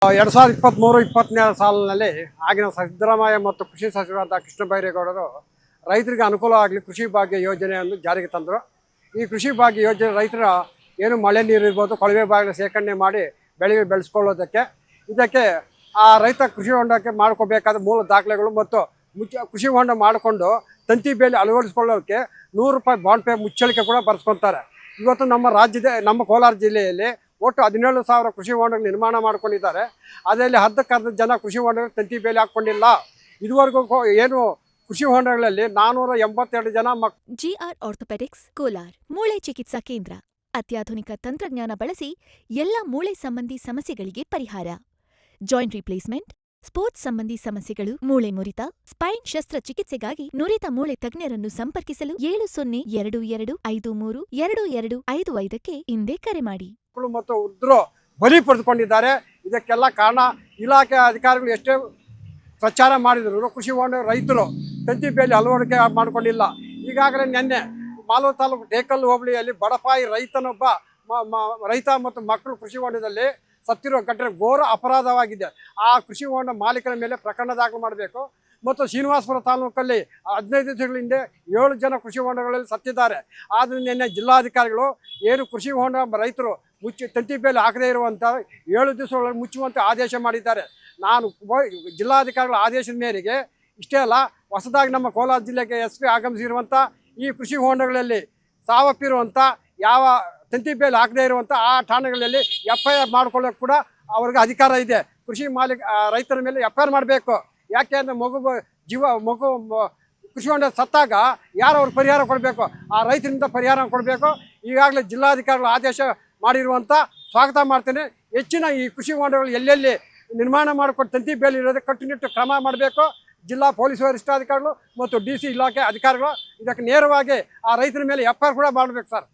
2023-24 ಸಾಲಿನಲ್ಲಿ ಆಗಿನ ಸಿದ್ದರಾಮಯ್ಯ ಮತ್ತು ಕೃಷಿ ಸಚಿವರಾದ ಕೃಷ್ಣ ಬೈರೇಗೌಡರು ರೈತರಿಗೆ ಅನುಕೂಲ ಆಗಲಿ ಕೃಷಿ ಭಾಗ್ಯ ಯೋಜನೆಯನ್ನು ಜಾರಿಗೆ ತಂದರು. ಈ ಕೃಷಿ ಭಾಗ್ಯ ಯೋಜನೆ ರೈತರ ಏನು ಮಳೆ ನೀರು ಇರ್ಬೋದು, ಕೊಳವೆ ಬಾಗಿಲು ಶೇಖರಣೆ ಮಾಡಿ ಬೆಳೆಗೆ ಬೆಳೆಸ್ಕೊಳ್ಳೋದಕ್ಕೆ, ಇದಕ್ಕೆ ಆ ರೈತ ಕೃಷಿ ಹೊಂಡಕ್ಕೆ ಮಾಡ್ಕೋಬೇಕಾದ ಮೂಲ ದಾಖಲೆಗಳು ಮತ್ತು ಕೃಷಿ ಹೊಂಡ ಮಾಡಿಕೊಂಡು ತಂತಿ ಬೇಲಿ ಅಳವಡಿಸ್ಕೊಳ್ಳೋಕ್ಕೆ ₹100 ಬಾಂಡ್ ಪೇ ಮುಚ್ಚಳಿಕೆ ಕೂಡ ಬರೆಸ್ಕೊತಾರೆ. ಇವತ್ತು ನಮ್ಮ ಕೋಲಾರ ಜಿಲ್ಲೆಯಲ್ಲಿ ಒಟ್ಟು 17,000 ಕೃಷಿ ಹೊಂಡಗಳು ನಿರ್ಮಾಣ ಮಾಡ್ಕೊಂಡಿದ್ದಾರೆ. ಅದರಲ್ಲಿ ಅರ್ಧಕ್ಕರ್ಧ ಜನ ಕೃಷಿ ಹೊಂಡಗಳು ತಂತಿ ಬೇಲಿ ಹಾಕ್ಕೊಂಡಿಲ್ಲ. ಇದುವರೆಗೂ ಏನು ಕೃಷಿ ಹೊಂಡಗಳಲ್ಲಿ 482 ಜನ GR ಆರ್ಥೋಪೆಡಿಕ್ಸ್ ಕೋಲಾರ್ ಮೂಳೆ ಚಿಕಿತ್ಸಾ ಕೇಂದ್ರ ಅತ್ಯಾಧುನಿಕ ತಂತ್ರಜ್ಞಾನ ಬಳಸಿ ಎಲ್ಲ ಮೂಳೆ ಸಂಬಂಧಿ ಸಮಸ್ಯೆಗಳಿಗೆ ಪರಿಹಾರ. ಜಾಯಿಂಟ್ ರಿಪ್ಲೇಸ್ಮೆಂಟ್, ಸ್ಪೋರ್ಟ್ಸ್ ಸಂಬಂಧಿ ಸಮಸ್ಯೆಗಳು, ಮೂಳೆ ಮುರಿತ, ಸ್ಪೈನ್ ಶಸ್ತ್ರಚಿಕಿತ್ಸೆಗಾಗಿ ನುರಿತ ಮೂಳೆ ತಜ್ಞರನ್ನು ಸಂಪರ್ಕಿಸಲು 7022532255ಕ್ಕೆ ಹಿಂದೆ ಕರೆ ಮಾಡಿ. ಮತ್ತು ವೃದ್ಧರು ಬಲಿ ಪಡೆದುಕೊಂಡಿದ್ದಾರೆ. ಇದಕ್ಕೆಲ್ಲ ಕಾರಣ ಇಲಾಖೆ ಅಧಿಕಾರಿಗಳು ಎಷ್ಟೇ ಪ್ರಚಾರ ಮಾಡಿದ್ರು ಕೃಷಿ ಹೊಂಡ ರೈತರು ತಂತಿ ಬೇಲಿ ಅಳವಡಿಕೆ ಮಾಡಿಕೊಂಡಿಲ್ಲ. ಈಗಾಗಲೇ ನಿನ್ನೆ ಮಾಲೂರು ತಾಲೂಕು ಟೇಕಲ್ ಹೋಬಳಿಯಲ್ಲಿ ಬಡಪಾಯಿ ರೈತನೊಬ್ಬ ರೈತ ಮತ್ತು ಮಕ್ಕಳು ಕೃಷಿ ಹೊಂಡದಲ್ಲಿ ಸತ್ತಿರೋ ಘಟನೆ ಘೋರ ಅಪರಾಧವಾಗಿದೆ. ಆ ಕೃಷಿ ಹೊಂಡ ಮಾಲೀಕರ ಮೇಲೆ ಪ್ರಕರಣ ದಾಖಲು ಮಾಡಬೇಕು. ಮತ್ತು ಶ್ರೀನಿವಾಸಪುರ ತಾಲೂಕಲ್ಲಿ 15 ದಿವಸಗಳ ಹಿಂದೆ 7 ಜನ ಕೃಷಿ ಹೊಂಡಗಳಲ್ಲಿ ಸತ್ತಿದ್ದಾರೆ. ಆದರೆ ನಿನ್ನೆ ಜಿಲ್ಲಾಧಿಕಾರಿಗಳು ಏನು ಕೃಷಿ ಹೊಂಡ ರೈತರು ತಂತಿ ಬೇಲಿ ಹಾಕದೇ ಇರುವಂಥ 7 ದಿವಸಗಳಲ್ಲಿ ಮುಚ್ಚುವಂತೆ ಆದೇಶ ಮಾಡಿದ್ದಾರೆ. ನಾನು ಜಿಲ್ಲಾಧಿಕಾರಿಗಳ ಆದೇಶದ ಮೇರೆಗೆ ಇಷ್ಟೇ ಅಲ್ಲ, ಹೊಸದಾಗಿ ನಮ್ಮ ಕೋಲಾರ ಜಿಲ್ಲೆಗೆ SP ಆಗಮಿಸಿರುವಂಥ ಈ ಕೃಷಿ ಹೊಂಡಗಳಲ್ಲಿ ಸಾವಪ್ಪಿರುವಂಥ ಯಾವ ತಂತಿ ಬೇಲಿ ಹಾಕದೇ ಇರುವಂಥ ಆ ಠಾಣೆಗಳಲ್ಲಿ FIR ಮಾಡ್ಕೊಳ್ಳೋಕೆ ಕೂಡ ಅವ್ರಿಗೆ ಅಧಿಕಾರ ಇದೆ. ರೈತರ ಮೇಲೆ FIR ಮಾಡಬೇಕು. ಯಾಕೆ ಅಂದರೆ ಮಗು ಕೃಷಿ ಹೊಂಡ ಸತ್ತಾಗ ಯಾರು ಅವ್ರಿಗೆ ಪರಿಹಾರ ಕೊಡಬೇಕು? ಆ ರೈತರಿಂದ ಪರಿಹಾರ ಕೊಡಬೇಕು. ಈಗಾಗಲೇ ಜಿಲ್ಲಾಧಿಕಾರಿಗಳು ಆದೇಶ ಮಾಡಿರುವಂಥ ಸ್ವಾಗತ ಮಾಡ್ತೇನೆ. ಹೆಚ್ಚಿನ ಈ ಕೃಷಿ ಹೊಂಡಗಳು ಎಲ್ಲೆಲ್ಲಿ ನಿರ್ಮಾಣ ಮಾಡಿಕೊಂಡು ತಂತಿ ಬೇಲಿ ಇರೋದಕ್ಕೆ ಕಟ್ಟುನಿಟ್ಟು ಕ್ರಮ ಮಾಡಬೇಕು. ಜಿಲ್ಲಾ ಪೊಲೀಸ್ ವರಿಷ್ಠಾಧಿಕಾರಿಗಳು ಮತ್ತು DC ಇಲಾಖೆ ಅಧಿಕಾರಿಗಳು ಇದಕ್ಕೆ ನೇರವಾಗಿ ಆ ರೈತರ ಮೇಲೆ FIR ಕೂಡ ಮಾಡಬೇಕು ಸರ್.